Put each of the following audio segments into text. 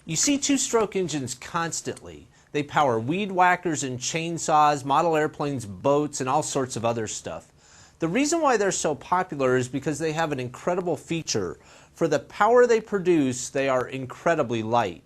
You see two-stroke engines constantly. They power weed whackers and chainsaws, model airplanes, boats, and all sorts of other stuff. The reason why they're so popular is because they have an incredible feature. For the power they produce, they are incredibly light.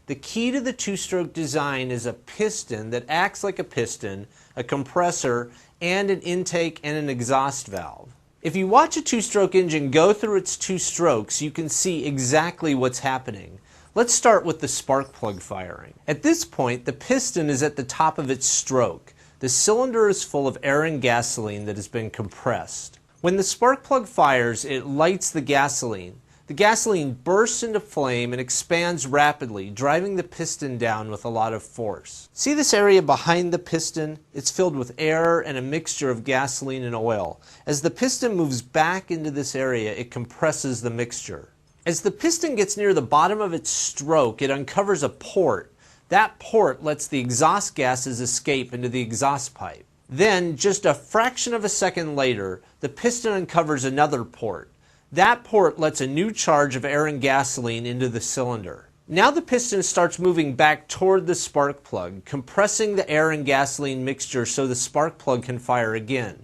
The key to the two-stroke design is a piston that acts like a piston, a compressor, and an intake and an exhaust valve. If you watch a two-stroke engine go through its two strokes, you can see exactly what's happening. Let's start with the spark plug firing. At this point, the piston is at the top of its stroke. The cylinder is full of air and gasoline that has been compressed. When the spark plug fires, it lights the gasoline. The gasoline bursts into flame and expands rapidly, driving the piston down with a lot of force. See this area behind the piston? It's filled with air and a mixture of gasoline and oil. As the piston moves back into this area, it compresses the mixture. As the piston gets near the bottom of its stroke, it uncovers a port. That port lets the exhaust gases escape into the exhaust pipe. Then, just a fraction of a second later, the piston uncovers another port. That port lets a new charge of air and gasoline into the cylinder. Now the piston starts moving back toward the spark plug, compressing the air and gasoline mixture so the spark plug can fire again.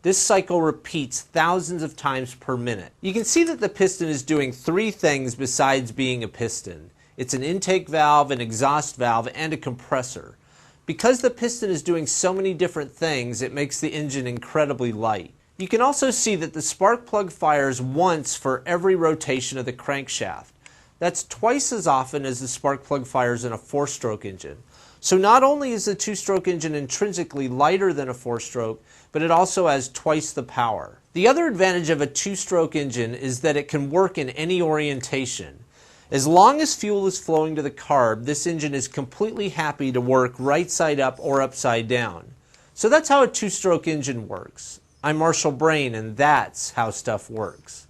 This cycle repeats thousands of times per minute. You can see that the piston is doing three things besides being a piston. It's an intake valve, an exhaust valve, and a compressor. Because the piston is doing so many different things, it makes the engine incredibly light. You can also see that the spark plug fires once for every rotation of the crankshaft. That's twice as often as the spark plug fires in a four-stroke engine. So not only is the two-stroke engine intrinsically lighter than a four-stroke, but it also has twice the power. The other advantage of a two-stroke engine is that it can work in any orientation. As long as fuel is flowing to the carb, this engine is completely happy to work right side up or upside down. So that's how a two-stroke engine works. I'm Marshall Brain, and that's how stuff works.